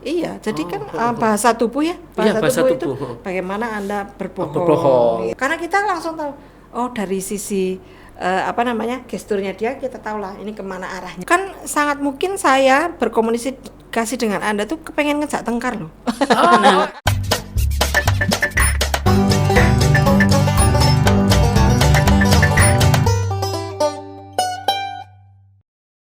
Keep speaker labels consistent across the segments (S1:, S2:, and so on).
S1: Iya, jadi kan bahasa tubuh ya,
S2: bahasa
S1: tubuh itu
S2: tubuh.
S1: bagaimana Anda berbohong.
S2: Berbohong.
S1: Karena kita langsung tahu, oh dari sisi gesturnya dia kita tahu lah ini kemana arahnya. Kan sangat mungkin saya berkomunikasi dengan Anda tuh kepengen ngejak tengkar loh.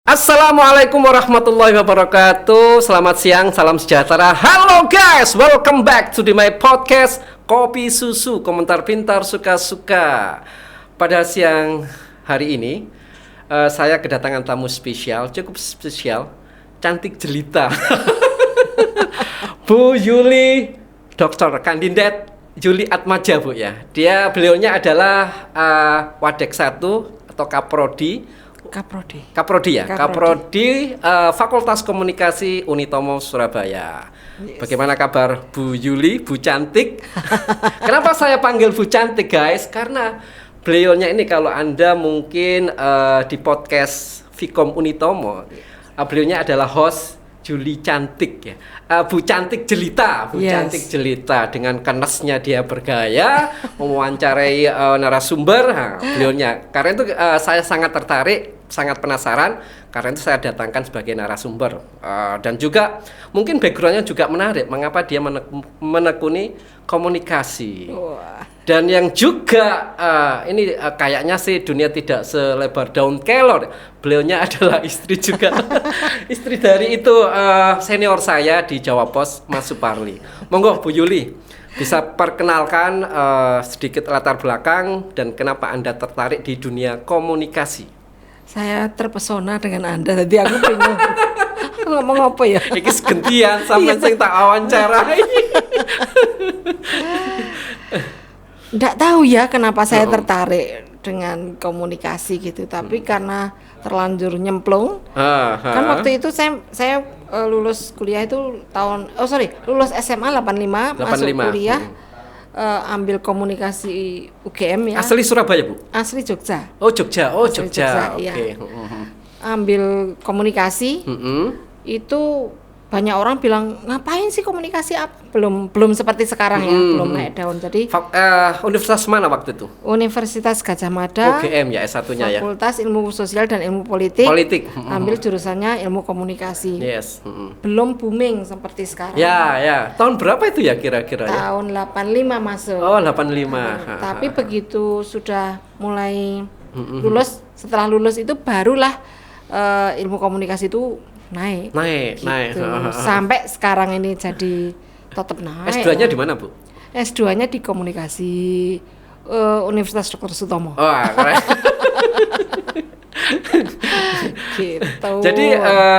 S2: Assalamualaikum warahmatullahi wabarakatuh. Selamat siang, salam sejahtera. Halo guys, welcome back to my podcast Kopi Susu, komentar pintar suka-suka. Pada siang hari ini saya kedatangan tamu spesial, cukup spesial, cantik jelita. Bu Yuli, Dokter Kandidat Yuli Atmaja, Bu ya. Beliaunya adalah Wadek 1 atau Kaprodi Fakultas Komunikasi Unitomo Surabaya. Yes. Bagaimana kabar Bu Yuli, Bu Cantik? Kenapa saya panggil Bu Cantik guys? Karena beliaunya ini kalau Anda mungkin di podcast Vkom Unitomo, beliaunya adalah host Yuli Cantik ya. Bu Cantik Jelita, Bu yes. Cantik Jelita dengan kenesnya dia bergaya mewawancarai narasumber. Beliaunya karena itu saya sangat tertarik, sangat penasaran, karena itu saya datangkan sebagai narasumber. Dan juga mungkin backgroundnya juga menarik, mengapa dia menekuni komunikasi. Dan yang juga ini kayaknya sih dunia tidak selebar daun kelor. Beliaunya adalah istri juga, istri dari itu senior saya di Jawa Pos, Mas Suparli. Monggo Bu Yuli, bisa perkenalkan sedikit latar belakang dan kenapa Anda tertarik di dunia komunikasi.
S1: Saya terpesona dengan Anda, tadi aku bingung ngomong apa ya.
S2: Iki segentian sampai sing tak wawancarai.
S1: Nggak tahu ya kenapa saya tertarik dengan komunikasi gitu, tapi karena terlanjur nyemplung. Kan waktu itu saya lulus kuliah itu lulus SMA 85. Masuk kuliah. Ambil komunikasi UGM ya.
S2: Asli Surabaya, Bu?
S1: Asli Jogja.
S2: Oh, Jogja. Oke.
S1: Ya. Ambil komunikasi. Itu banyak orang bilang, ngapain sih komunikasi apa? Belum seperti sekarang ya, belum naik daun. Jadi
S2: Universitas mana waktu itu?
S1: Universitas Gadjah Mada.
S2: UGM ya, S1-nya ya.
S1: Fakultas Ilmu Sosial dan Ilmu Politik. Ambil jurusannya Ilmu Komunikasi.
S2: Yes.
S1: Belum booming seperti sekarang.
S2: Ya. Tahun berapa itu ya kira-kira?
S1: Tahun 85 masuk.
S2: Oh, 85.
S1: Tapi begitu sudah mulai lulus, setelah lulus itu barulah ilmu komunikasi itu naik. Sampai sekarang ini jadi tetap naik.
S2: S2-nya di mana, Bu?
S1: S2-nya di komunikasi Universitas Dr. Sutomo.
S2: Oh, keren.
S1: Gitu.
S2: Jadi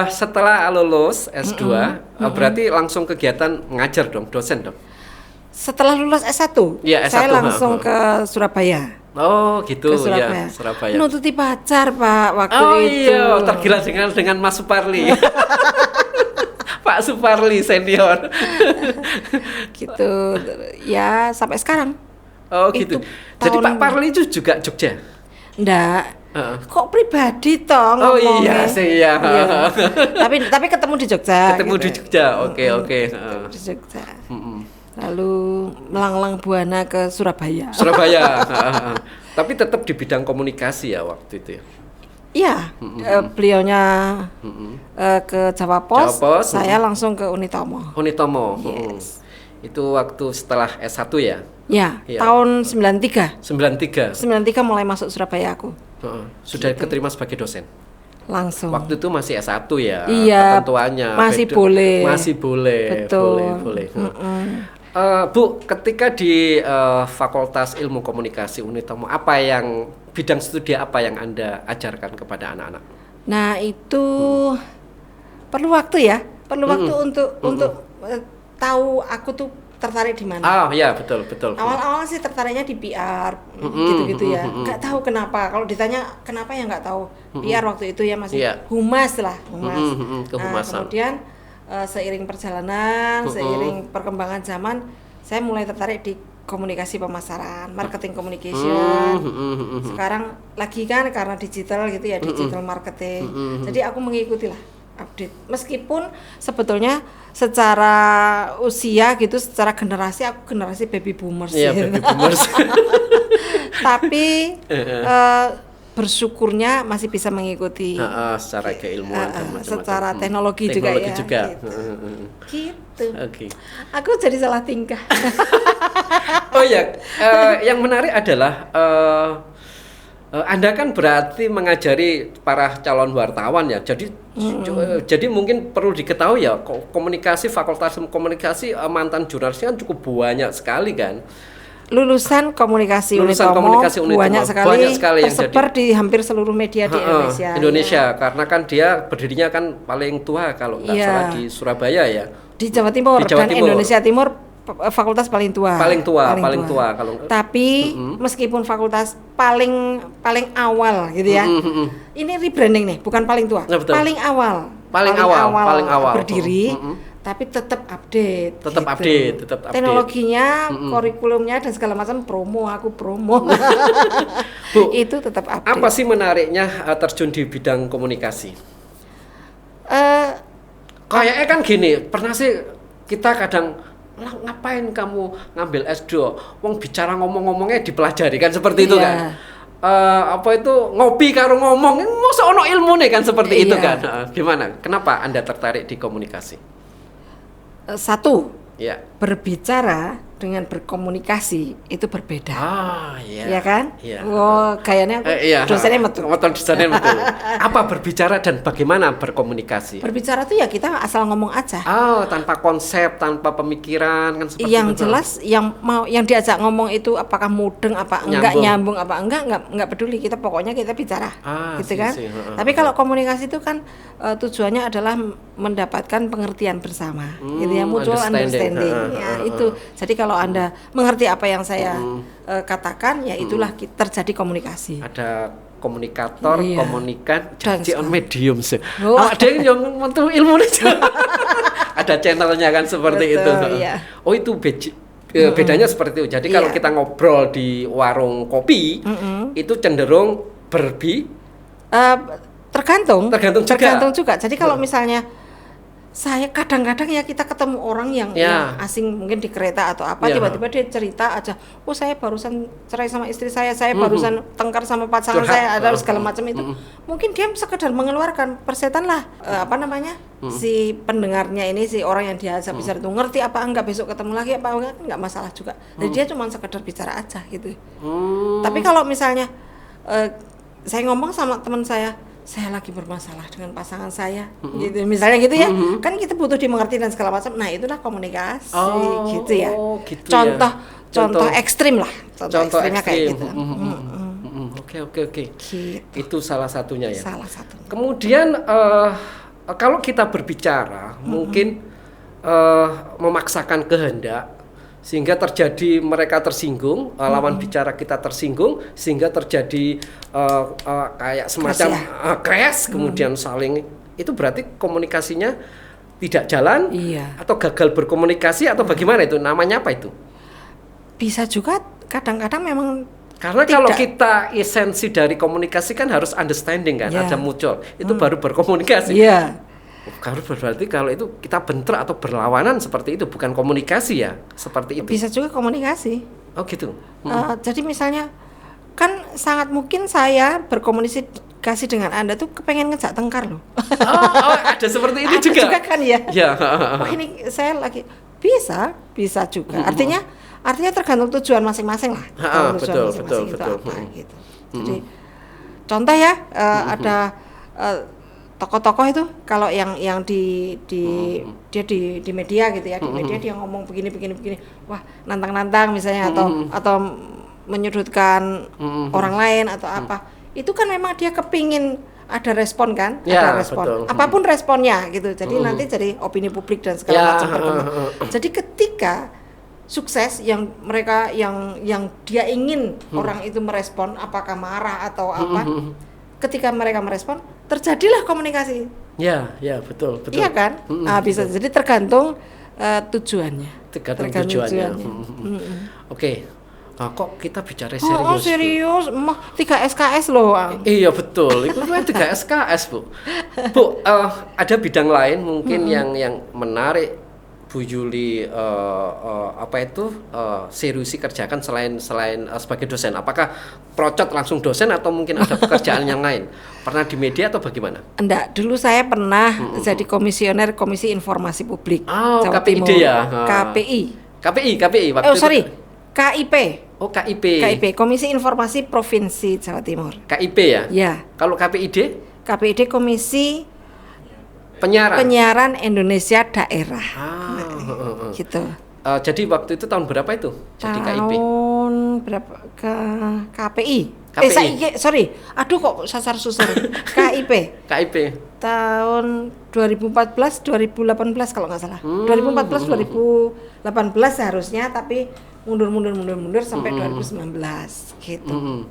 S2: setelah lulus S2, berarti langsung kegiatan ngajar dong, dosen dong?
S1: Setelah lulus S1,
S2: ya, S1
S1: saya langsung ke Surabaya.
S2: Oh gitu
S1: ya,
S2: Surabaya.
S1: Nututi pacar Pak waktu itu.
S2: Oh iya, tergila dengan Mas Suparli. Pak Suparli senior.
S1: Gitu ya sampai sekarang.
S2: Oh gitu. Jadi Pak Parli itu juga Jogja?
S1: Enggak. Kok pribadi toh
S2: ngomongnya? Oh iya sih ya.
S1: Tapi ketemu di Jogja.
S2: Di Jogja. Oke.
S1: Di Jogja. Lalu melanglang buana ke Surabaya.
S2: Tapi tetap di bidang komunikasi ya waktu itu ya?
S1: Iya, beliaunya ke Jawa Pos, saya langsung ke Unitomo.
S2: Yes. Itu waktu setelah S1 ya?
S1: Ya, tahun 93 mulai masuk Surabaya aku.
S2: Sudah keterima sebagai dosen?
S1: Langsung.
S2: Waktu itu masih S1 ya?
S1: Iya,
S2: ketentuannya
S1: masih boleh.
S2: Betul. Boleh. Bu, ketika di Fakultas Ilmu Komunikasi Unitomo, bidang studi apa yang Anda ajarkan kepada anak-anak?
S1: Nah, itu perlu waktu ya, untuk tahu aku tuh tertarik di mana.
S2: Oh iya, betul.
S1: Awal-awal sih tertariknya di PR, gitu-gitu ya. Nggak tahu kenapa. Kalau ditanya kenapa ya nggak tahu. PR waktu itu ya masih humas.
S2: Kehumasan.
S1: Kemudian seiring perjalanan, seiring perkembangan zaman, saya mulai tertarik di komunikasi pemasaran, marketing communication. Sekarang lagi kan karena digital gitu ya, digital marketing. Jadi aku mengikuti lah update. Meskipun sebetulnya secara usia gitu, secara generasi aku generasi baby boomers.
S2: Iya, baby boomers.
S1: Tapi bersyukurnya masih bisa mengikuti
S2: secara keilmuan dan macam-macam.
S1: Secara teknologi juga ya. Gitu.
S2: Oke.
S1: Aku jadi salah tingkah.
S2: Oh ya, yang menarik adalah Anda kan berarti mengajari para calon wartawan ya. Jadi mungkin perlu diketahui ya, komunikasi, fakultas komunikasi mantan jurnalis kan cukup banyak sekali kan.
S1: Lulusan komunikasi Unitomo banyak sekali yang tersebar di hampir seluruh media di
S2: Indonesia ya. Karena kan dia berdirinya kan paling tua kalau nggak salah di Surabaya ya.
S1: Di Jawa Timur dan Indonesia Timur fakultas paling tua.
S2: Paling tua kalau.
S1: Tapi meskipun fakultas paling awal gitu ya. Ini rebranding nih, bukan paling tua.
S2: Nah,
S1: paling awal berdiri. Tapi tetap update.
S2: Tetap update.
S1: Teknologinya, kurikulumnya dan segala macam aku promo. Bu, itu tetap update.
S2: Apa sih menariknya terjun di bidang komunikasi? Kayaknya kan gini, pernah sih kita kadang ngapain kamu ngambil S2? Wong bicara ngomongnya dipelajari kan seperti itu kan. Apa itu ngopi karo ngomong, masa ono ilmu nih kan seperti itu kan. Gimana? Kenapa Anda tertarik di komunikasi?
S1: Satu, berbicara dengan berkomunikasi itu berbeda. Ya kan? Kayaknya dosennya betul.
S2: Apa berbicara dan bagaimana berkomunikasi?
S1: Berbicara itu ya kita asal ngomong aja.
S2: Tanpa konsep, tanpa pemikiran kan seperti
S1: yang
S2: itu.
S1: Jelas yang diajak ngomong itu apakah mudeng apa enggak, nyambung apa enggak peduli, kita pokoknya kita bicara. Gitu kan? Tapi kalau komunikasi itu kan tujuannya adalah mendapatkan pengertian bersama. Gitu ya, mutual understanding. Itu. Jadi kalau Anda mengerti apa yang saya katakan, ya itulah terjadi komunikasi.
S2: Ada komunikator, komunikan, janji on medium sih. Ada yang mentu ilmu nih. Ada channelnya kan seperti itu.
S1: Iya.
S2: Itu bedanya seperti itu. Jadi kalau kita ngobrol di warung kopi, itu cenderung
S1: tergantung juga. Jadi kalau misalnya saya kadang-kadang ya kita ketemu orang yang asing mungkin di kereta atau apa, tiba-tiba dia cerita aja, saya barusan cerai sama istri saya barusan tengkar sama pasangan saya, ada segala macam itu. Mungkin dia sekedar mengeluarkan persetan lah, si pendengarnya ini, si orang yang diajak bicara itu ngerti apa enggak, besok ketemu lagi apa enggak masalah juga. Jadi dia cuma sekedar bicara aja gitu. Tapi kalau misalnya saya ngomong sama teman saya lagi bermasalah dengan pasangan saya, gitu misalnya gitu ya, kan kita butuh dimengerti dan segala macam. Nah itulah komunikasi, gitu ya.
S2: Gitu
S1: contoh ekstrim lah, ekstrimnya kayak gitu.
S2: Oke.
S1: Gitu.
S2: Itu salah satunya ya.
S1: Salah satunya.
S2: Kemudian kalau kita berbicara, mungkin memaksakan kehendak, sehingga terjadi mereka tersinggung, lawan bicara kita tersinggung, sehingga terjadi kayak semacam crash, kemudian saling, itu berarti komunikasinya tidak jalan, atau gagal berkomunikasi, atau bagaimana itu? Namanya apa itu?
S1: Bisa juga kadang-kadang memang
S2: karena kalau kita esensi dari komunikasi kan harus understanding kan, ada muncul, itu baru berkomunikasi. Harus berarti kalau itu kita bentrok atau berlawanan seperti itu, bukan komunikasi ya, seperti itu.
S1: Bisa juga komunikasi.
S2: Oh gitu.
S1: Jadi misalnya kan sangat mungkin saya berkomunikasi dengan Anda tuh kepengen ngejak tengkar loh.
S2: Ada seperti itu juga.
S1: Juga kan ya. Ini saya lagi bisa juga. Artinya tergantung tujuan masing-masing lah.
S2: Betul.
S1: Gitu. Jadi contoh ya, ada tokoh-tokoh itu kalau yang dia di media gitu ya, di media dia ngomong begini, wah nantang misalnya, atau menyudutkan orang lain atau apa, itu kan memang dia kepingin ada respon kan, ada respon, apapun responnya gitu. Jadi nanti jadi opini publik dan segala macam berkembang. Jadi ketika sukses yang dia ingin orang itu merespon, apakah marah atau apa, ketika mereka merespon, terjadilah komunikasi.
S2: Ya, betul.
S1: Iya kan? Bisa jadi tergantung tujuannya.
S2: Tergantung tujuannya. Oke. kok kita bicara serius?
S1: Oh, serius, mah 3 SKS loh.
S2: Iya betul, itu kan 3 SKS Bu. Bu, ada bidang lain mungkin yang menarik Bu Yuli seriusi kerjakan selain sebagai dosen. Apakah procot langsung dosen atau mungkin ada pekerjaan yang lain? Pernah di media atau bagaimana?
S1: Enggak, dulu saya pernah jadi komisioner Komisi Informasi Publik Jawa
S2: KPID
S1: Timur.
S2: ya? KPI waktu itu.
S1: KIP.
S2: Oh, KIP.
S1: KIP, Komisi Informasi Provinsi Jawa Timur.
S2: KIP ya?
S1: Ya.
S2: Kalau KPID?
S1: KPID Komisi
S2: Penyiaran.
S1: Penyiaran Indonesia Daerah. Gitu.
S2: Jadi waktu itu tahun berapa itu? Jadi KIP.
S1: Tahun berapa ke KPI? Aduh kok sasar susur. KIP.
S2: KIP.
S1: Tahun 2014 2018 kalau nggak salah. 2014 2018 seharusnya, tapi mundur sampai 2019 gitu.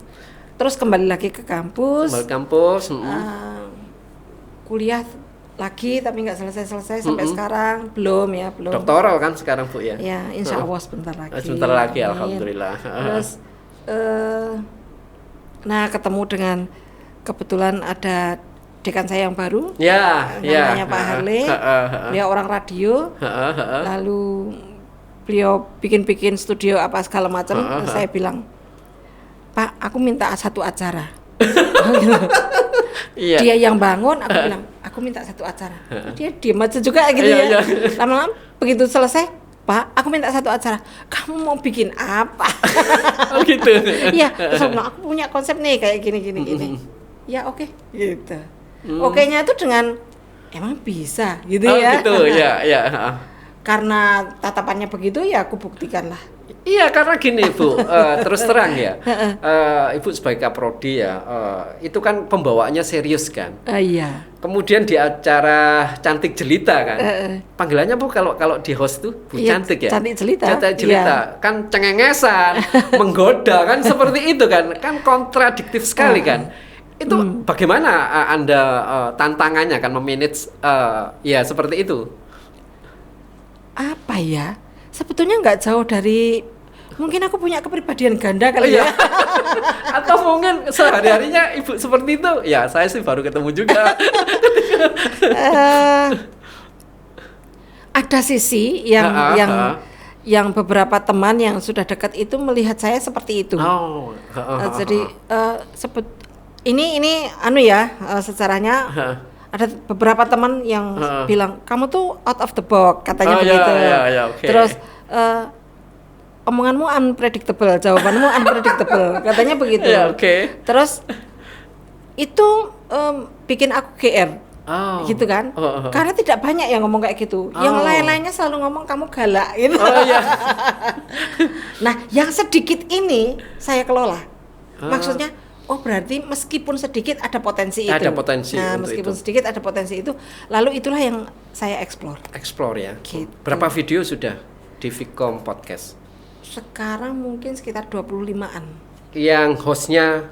S1: Terus kembali lagi ke kampus. Kuliah lagi tapi nggak selesai sampai sekarang belum.
S2: Doktoral kan sekarang Bu ya?
S1: Ya, insya Allah sebentar lagi.
S2: Sebentar lagi, alhamdulillah.
S1: Terus ketemu dengan kebetulan ada dekan saya yang baru, namanya Pak Harle. Dia orang radio. Lalu beliau bikin studio apa segala macam. Saya bilang, Pak, aku minta satu acara. Dia yang bangun, aku bilang, aku minta satu acara. Dia diam aja juga gitu ya. Lama-lama begitu selesai, Pak, aku minta satu acara. Kamu mau bikin apa?
S2: Oh gitu.
S1: Iya, terus aku punya konsep nih kayak gini. Ya oke, gitu. Oke-nya itu dengan emang bisa gitu ya.
S2: Gitu, ya.
S1: Karena tatapannya begitu ya aku buktikan lah.
S2: Iya, karena gini Bu, terus terang ya, Ibu sebagai kaprodi ya, itu kan pembawaannya serius kan.
S1: Iya.
S2: Kemudian di acara Cantik Jelita kan, panggilannya Bu kalau di host tuh Bu Cantik ya.
S1: Cantik Jelita.
S2: Iya. Kan cengengesan, menggoda kan seperti itu kan kontradiktif sekali kan. Itu bagaimana Anda tantangannya kan memanage ya seperti itu?
S1: Apa ya? Sebetulnya nggak jauh dari, mungkin aku punya kepribadian ganda kali ya.
S2: Atau mungkin sehari-harinya Ibu seperti itu. Ya, saya sih baru ketemu juga.
S1: Ada sisi yang beberapa teman yang sudah dekat itu melihat saya seperti itu. Jadi ini secaranya ada beberapa teman yang bilang kamu tuh out of the box katanya begitu.
S2: Okay.
S1: Terus omonganmu unpredictable, jawabanmu unpredictable katanya begitu. Terus itu bikin aku GR. Gitu kan? Karena tidak banyak yang ngomong kayak gitu. Yang lain-lainnya selalu ngomong kamu galak gitu. Nah, yang sedikit ini saya kelola. Maksudnya berarti meskipun sedikit ada potensi itu. Nah, meskipun sedikit ada potensi itu, lalu itulah yang saya explore
S2: ya.
S1: Gitu.
S2: Berapa video sudah di Vicom Podcast?
S1: Sekarang mungkin sekitar 25-an.
S2: Yang hostnya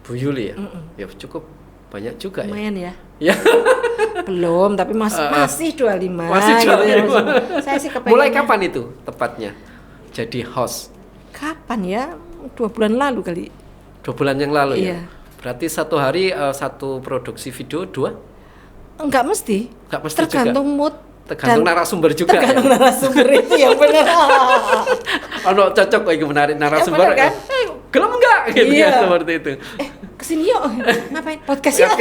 S2: Bu Yuli ya? Ya cukup banyak juga.
S1: Lumayan ya.
S2: Belum,
S1: tapi masih 25.
S2: Masih 25.
S1: Gitu ya, saya sih kepengennya.
S2: Mulai kapan itu tepatnya jadi host?
S1: Kapan ya? 2 bulan lalu kali.
S2: 2 bulan yang lalu ya? Berarti satu hari satu produksi video 2?
S1: Enggak mesti. Tergantung
S2: juga.
S1: Mood.
S2: Tergantung narasumber juga.
S1: Tergantung narasumber itu yang benar.
S2: Cocok lagi menarik narasumber.
S1: Kan?
S2: Gelem enggak? Gitu ya, seperti itu.
S1: Kesini yuk, ngapain? Podcast yuk.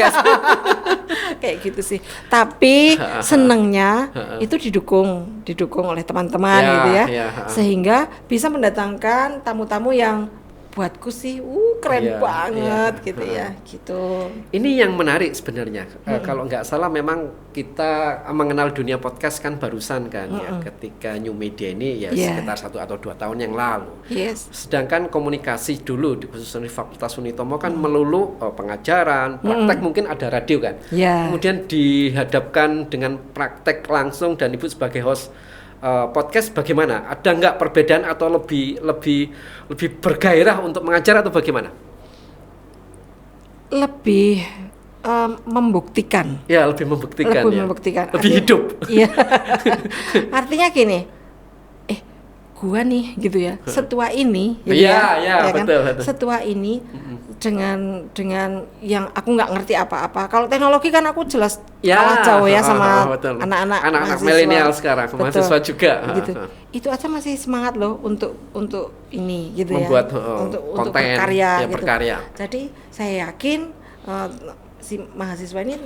S1: Kayak gitu sih. Tapi senengnya itu didukung oleh teman-teman gitu ya. Sehingga bisa mendatangkan tamu-tamu yang buatku sih keren banget gitu ya, gitu.
S2: Ini yang menarik sebenarnya. Kalau nggak salah memang kita mengenal dunia podcast kan barusan kan ya, ketika new media ini sekitar 1 atau 2 tahun yang lalu. Sedangkan komunikasi dulu khususnya di Fakultas Unitomo kan melulu pengajaran, praktek, mungkin ada radio kan. Kemudian dihadapkan dengan praktek langsung dan Ibu sebagai host podcast, bagaimana? Ada nggak perbedaan atau lebih bergairah untuk mengajar atau bagaimana?
S1: Lebih membuktikan.
S2: Ya, lebih membuktikan.
S1: Lebih membuktikan.
S2: Lebih hidup.
S1: Iya. Artinya gini, gua nih gitu ya, setua ini gitu
S2: ya kan? Betul.
S1: Setua ini dengan yang aku nggak ngerti apa-apa. Kalau teknologi kan aku jelas kalah jauh ya sama anak-anak
S2: milenial sekarang, mahasiswa juga
S1: gitu. Itu aja masih semangat loh untuk ini gitu
S2: membuat,
S1: ya, untuk
S2: berkarya,
S1: gitu.
S2: Berkarya.
S1: Jadi saya yakin si mahasiswa ini,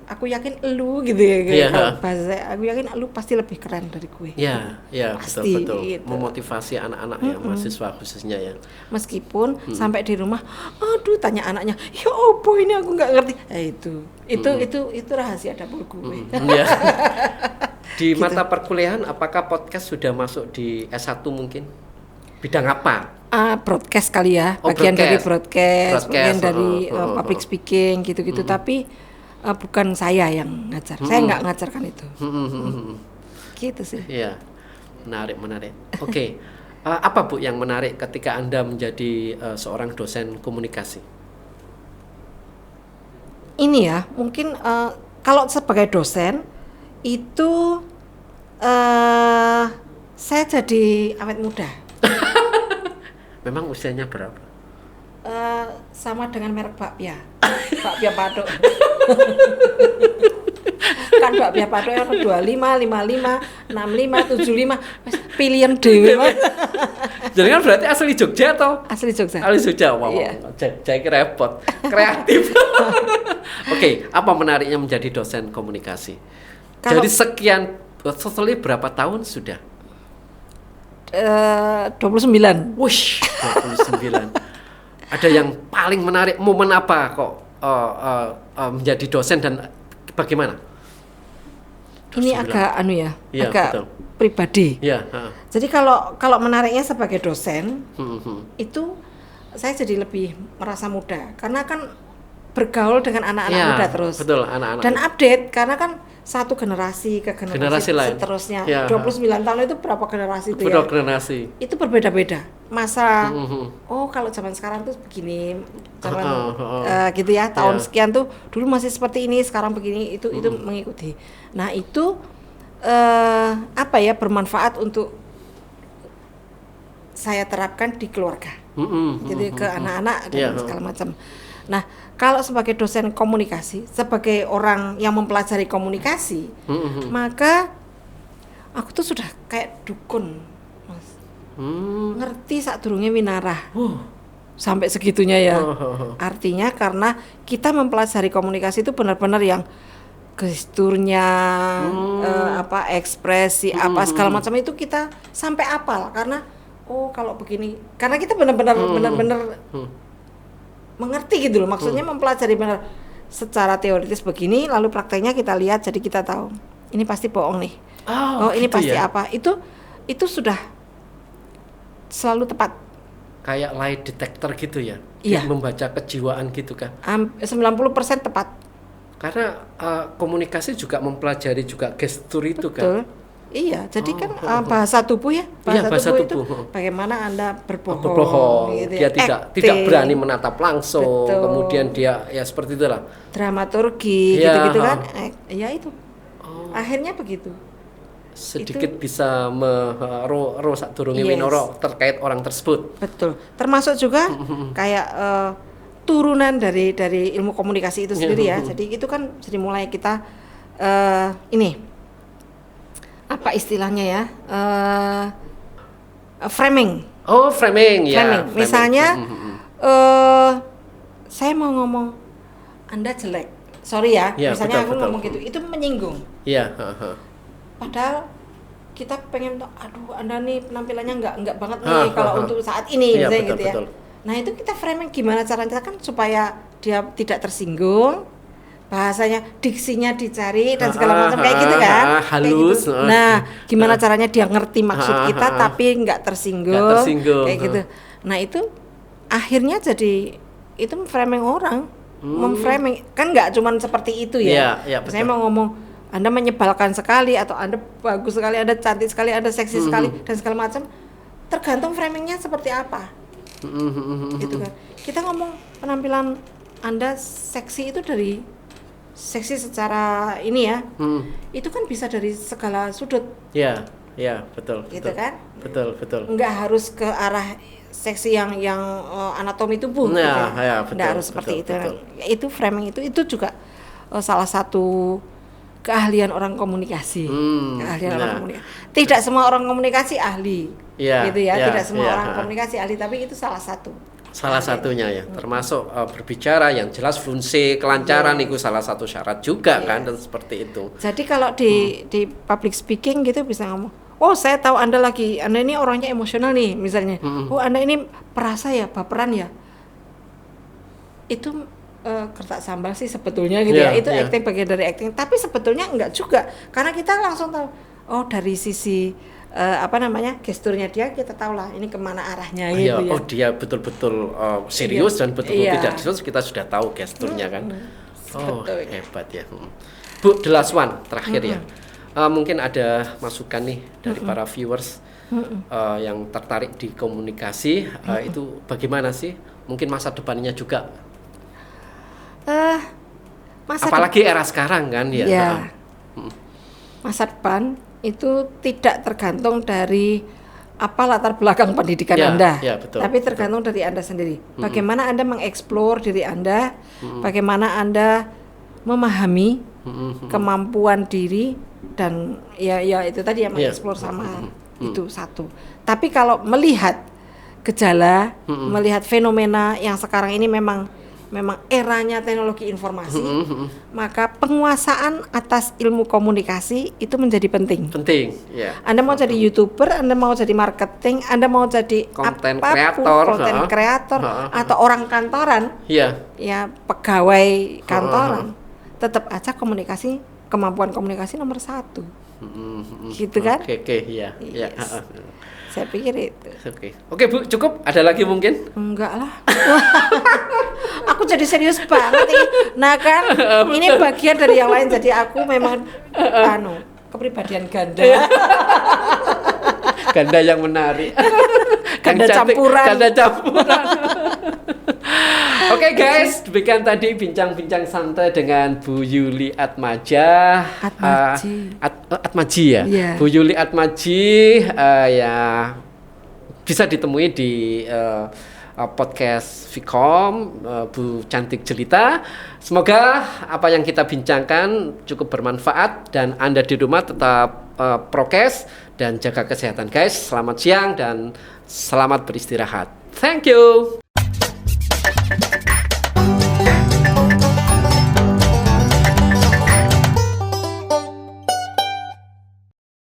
S1: aku yakin elu gitu ya, kalau bahasa saya, aku yakin elu pasti lebih keren dari gue.
S2: Ya,
S1: pasti,
S2: betul.
S1: gitu.
S2: Memotivasi anak-anak ya, mahasiswa khususnya ya.
S1: Meskipun sampai di rumah, aduh tanya anaknya, ya opo ini aku nggak ngerti. Itu rahasia dapur gue.
S2: Di mata perkuliahan, apakah podcast sudah masuk di S1 mungkin? Bidang apa?
S1: Broadcast kali ya, bagian dari broadcast, bagian dari public speaking gitu-gitu. Tapi bukan saya yang ngajar, saya nggak ngajarkan itu. Gitu sih.
S2: Iya, menarik. Oke. Apa Bu yang menarik ketika Anda menjadi seorang dosen komunikasi?
S1: Ini ya, mungkin kalau sebagai dosen itu saya jadi awet muda.
S2: Memang usianya berapa?
S1: Sama dengan merek bakpia, bakpia Patok. Kan bakpia Patok yang 25, 55, 65, 75, pilihan dewe.
S2: Jadi kan berarti asli Jogja atau?
S1: Asli Jogja.
S2: Asli Jogja, wow. Jadi repot, kreatif. Oke, apa menariknya menjadi dosen komunikasi? Jadi sekian, totalnya berapa tahun sudah?
S1: 29.
S2: Wush, 29. Ada yang paling menarik, momen apa kok menjadi dosen dan bagaimana?
S1: Ini agak agak
S2: betul.
S1: Pribadi.
S2: Ya.
S1: Jadi kalau menariknya sebagai dosen, itu saya jadi lebih merasa muda karena kan bergaul dengan anak-anak muda terus.
S2: Betul, anak-anak.
S1: Dan update karena kan satu generasi ke generasi lain. Seterusnya. 29 tahun itu berapa generasi itu ya?
S2: Generasi.
S1: Itu berbeda-beda. Masa kalau zaman sekarang tuh begini, zaman gitu ya, tahun sekian tuh dulu masih seperti ini, sekarang begini, itu mengikuti. Nah, itu bermanfaat untuk saya terapkan di keluarga. Jadi ke anak-anak dan segala macam. Nah, kalau sebagai dosen komunikasi, sebagai orang yang mempelajari komunikasi, maka aku tuh sudah kayak dukun, Mas. Ngerti sadurunge winarah. Sampai segitunya ya. Artinya karena kita mempelajari komunikasi itu benar-benar yang gesturnya, ekspresi, segala macam itu kita sampai apal karena kalau begini, karena kita benar-benar mengerti gitu loh, maksudnya mempelajari benar secara teoritis begini, lalu prakteknya kita lihat, jadi kita tahu ini pasti bohong nih, ini gitu pasti ya? Apa itu sudah selalu tepat,
S2: kayak lie detector gitu ya, membaca kejiwaan gitu kan,
S1: 90% tepat
S2: karena komunikasi juga mempelajari juga gestur itu.
S1: Betul. Kan iya, jadi kan bahasa tubuh ya, bahasa tubuh itu bagaimana Anda berbohong gitu
S2: dia tidak berani menatap langsung. Betul. Kemudian dia ya seperti itulah.
S1: Dramaturgi gitu-gitu kan. Ya itu. Akhirnya begitu.
S2: Sedikit itu, bisa merusak durungi winoro terkait orang tersebut.
S1: Betul. Termasuk juga kayak turunan dari ilmu komunikasi itu sendiri ya. Jadi itu kan jadi mulai kita ini apa istilahnya ya, framing.
S2: Framing.
S1: Misalnya saya mau ngomong Anda jelek, sorry ya, misalnya betul, aku ngomong gitu, itu menyinggung. Padahal kita pengen, aduh Anda nih penampilannya nggak banget nih kalau untuk saat ini, misalnya gitu ya. Nah itu kita framing gimana caranya kan supaya dia tidak tersinggung. Bahasanya, diksinya dicari dan segala macam kayak gitu kan,
S2: halus.
S1: Gitu. Nah, gimana caranya dia ngerti maksud kita tapi nggak tersinggung, kayak gitu. Nah itu akhirnya jadi itu framing orang, memframing kan nggak cuma seperti itu ya. Saya mau ngomong Anda menyebalkan sekali atau Anda bagus sekali, Anda cantik sekali, Anda seksi sekali dan segala macam, tergantung framingnya seperti apa. Gitu kan. Kita ngomong penampilan Anda seksi itu dari seksi secara ini ya, itu kan bisa dari segala sudut.
S2: Iya, betul.
S1: Gitu kan?
S2: Betul.
S1: Nggak harus ke arah seksi yang anatomi tubuh.
S2: Nah,
S1: gitu
S2: ya, betul.
S1: Nggak harus seperti itu.
S2: Betul.
S1: Itu framing itu juga salah satu keahlian orang komunikasi. Orang komunikasi. Tidak semua orang komunikasi ahli. Gitu ya. Tidak semua orang komunikasi ahli, tapi itu salah satunya ya. Termasuk berbicara yang jelas, fungsi kelancaran itu salah satu syarat juga kan, dan seperti itu. Jadi kalau di public speaking gitu bisa ngomong, oh saya tahu Anda ini orangnya emosional nih misalnya. Oh Anda ini perasa ya, baperan ya. Itu kertas sambal sih sebetulnya gitu ya. Itu acting, bagian dari acting. Tapi sebetulnya enggak juga, karena kita langsung tahu. Oh dari sisi gesturnya dia, kita tahu lah ini kemana arahnya gitu ya.
S2: Oh dia betul-betul serius dan betul-betul tidak serius, kita sudah tahu gesturnya kan. Betul. Hebat ya. Bu, the last one terakhir ya. Mungkin ada masukan nih dari para viewers yang tertarik di komunikasi, itu bagaimana sih? Mungkin masa depannya juga. Apalagi era sekarang kan ya.
S1: Masa depan itu tidak tergantung dari apa latar belakang pendidikan Anda,
S2: betul,
S1: tapi tergantung dari Anda sendiri. Bagaimana Anda mengeksplor diri Anda, bagaimana Anda memahami kemampuan diri, dan ya itu tadi yang mengeksplor sama itu satu. Tapi kalau melihat gejala, melihat fenomena yang sekarang ini memang eranya teknologi informasi, maka penguasaan atas ilmu komunikasi itu menjadi penting. Anda mau jadi YouTuber, Anda mau jadi marketing, Anda mau jadi
S2: konten
S1: kreator atau orang kantoran, ya pegawai kantoran, tetap aja kemampuan komunikasi nomor 1. Gitu kan? Saya pikir itu.
S2: Oke Bu, cukup? Ada lagi mungkin?
S1: Enggak lah. Aku jadi serius banget ini. Nah kan, ini bagian dari yang lain. Jadi aku memang kepribadian ganda.
S2: Ganda yang menarik.
S1: Ganda campuran.
S2: Oke guys, demikian tadi bincang-bincang santai dengan Bu Yuli Atmaja. Atmaji ya. Bu Yuli Atmaji ya bisa ditemui di podcast Vkom, Bu Cantik Jelita. Semoga apa yang kita bincangkan cukup bermanfaat dan Anda di rumah tetap prokes dan jaga kesehatan guys. Selamat siang dan selamat beristirahat. Thank you.